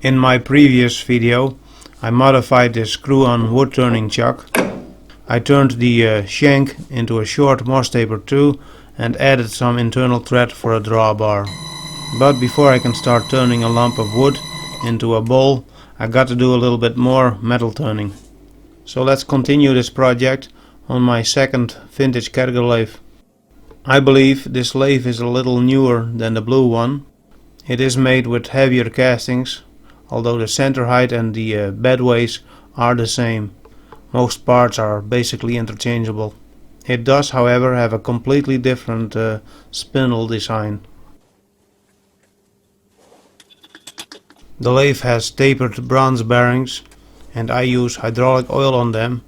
In my previous video I modified this screw-on wood turning chuck. I turned the shank into a short moss taper too and added some internal thread for a drawbar. But before I can start turning a lump of wood into a bowl, I got to do a little bit more metal turning. So let's continue this project on my second vintage Kerger lathe. I believe this lathe is a little newer than the blue one. It is made with heavier castings, although the center height and the bedways are the same. Most parts are basically interchangeable. It does, however, have a completely different spindle design. The lathe has tapered bronze bearings and I use hydraulic oil on them.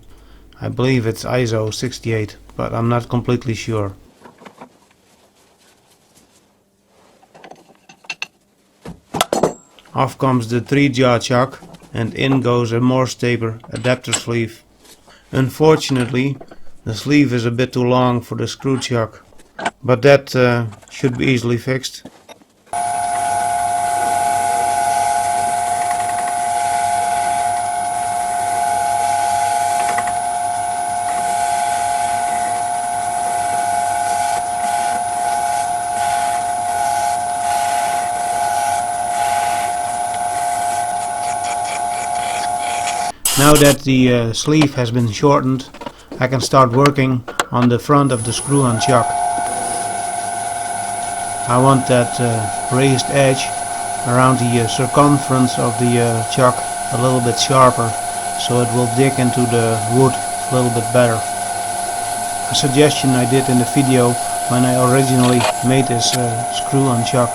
I believe it's ISO 68, but I'm not completely sure. Off comes the 3-jaw chuck and in goes a Morse taper adapter sleeve. Unfortunately, the sleeve is a bit too long for the screw chuck, but that should be easily fixed. Now that the sleeve has been shortened, I can start working on the front of the screw-on chuck. I want that raised edge around the circumference of the chuck a little bit sharper, so it will dig into the wood a little bit better. A suggestion I did in the video when I originally made this screw-on chuck.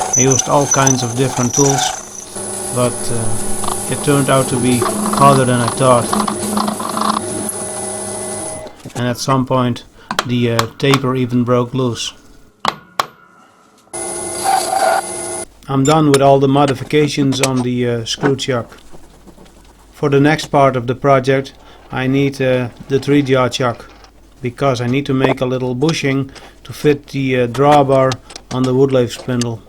I used all kinds of different tools, but it turned out to be harder than I thought. And at some point the taper even broke loose. I'm done with all the modifications on the screw chuck. For the next part of the project I need the 3-jaw chuck, because I need to make a little bushing to fit the drawbar on the wood lathe spindle.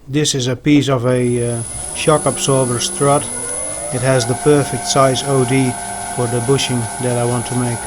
This is a piece of a shock absorber strut. It has the perfect size OD for the bushing that I want to make.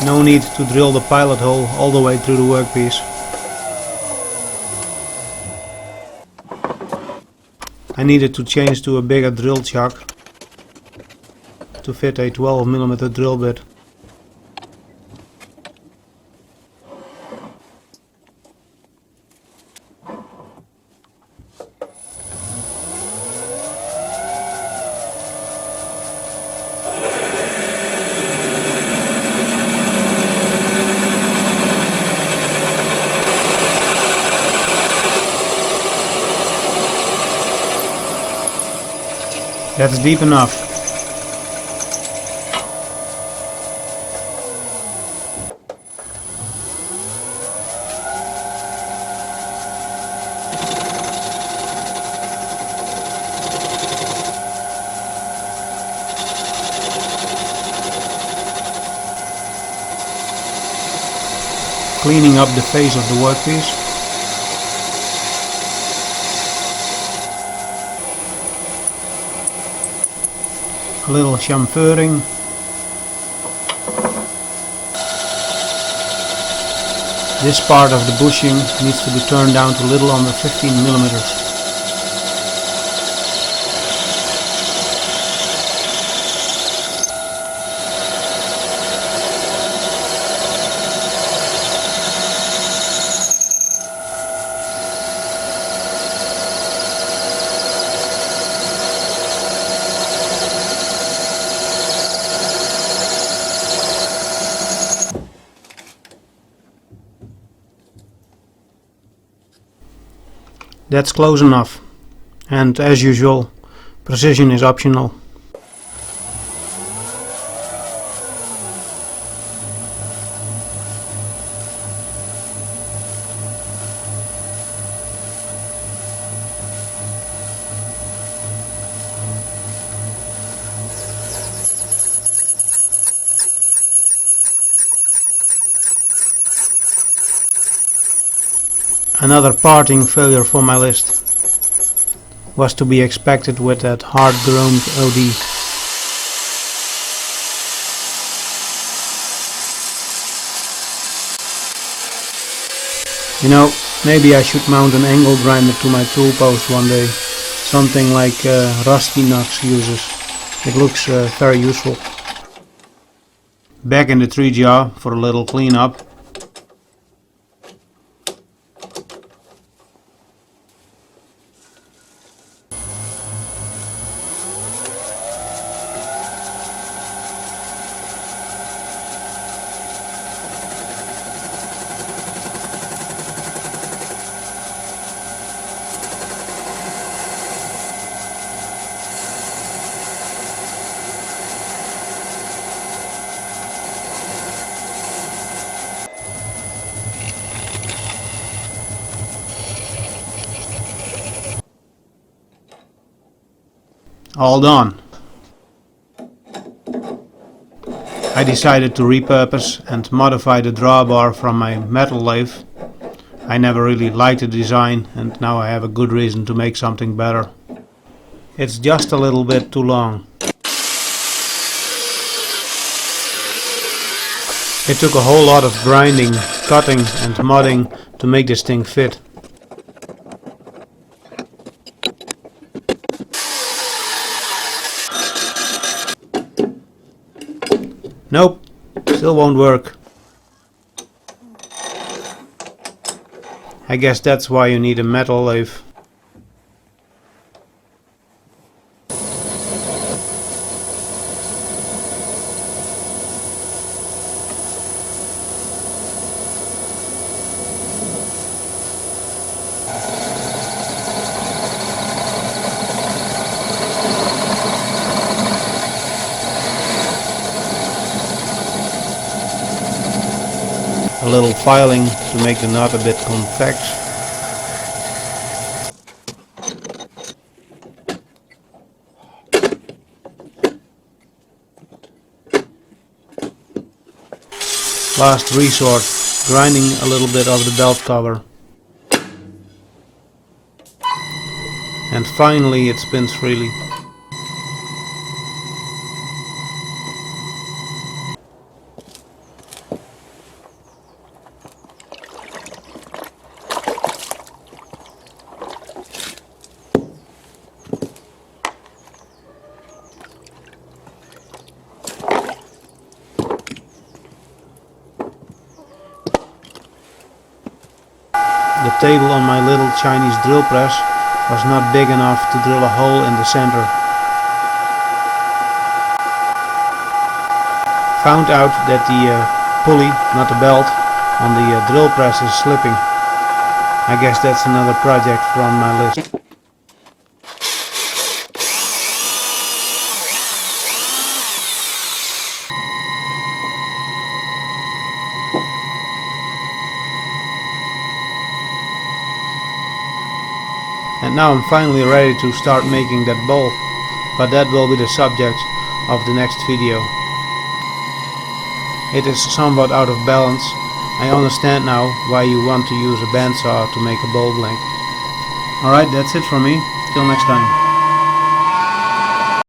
No need to drill the pilot hole all the way through the workpiece. I needed to change to a bigger drill chuck to fit a 12mm drill bit. That's deep enough. Cleaning up the face of the workpiece. A little chamfering. This part of the bushing needs to be turned down to a little under 15mm. That's close enough. And as usual, precision is optional. Another parting failure for my list. Was to be expected with that hard-grown OD. You know, maybe I should mount an angle grinder to my tool post one day. Something like Rusty Knox uses. It looks very useful. Back in the tree jaw for a little cleanup. All done. I decided to repurpose and modify the drawbar from my metal lathe. I never really liked the design and now I have a good reason to make something better. It's just a little bit too long. It took a whole lot of grinding, cutting and modding to make this thing fit. Nope, still won't work. I guess that's why you need a metal lathe. A little filing to make the nut a bit convex. Last resort, grinding a little bit of the belt cover. And finally it spins freely. The table on my little Chinese drill press was not big enough to drill a hole in the center. Found out that the pulley, not the belt, on the drill press is slipping. I guess that's another project from my list. And now I'm finally ready to start making that bowl, but that will be the subject of the next video. It is somewhat out of balance. I understand now why you want to use a bandsaw to make a bowl blank. Alright, that's it from me. Till next time.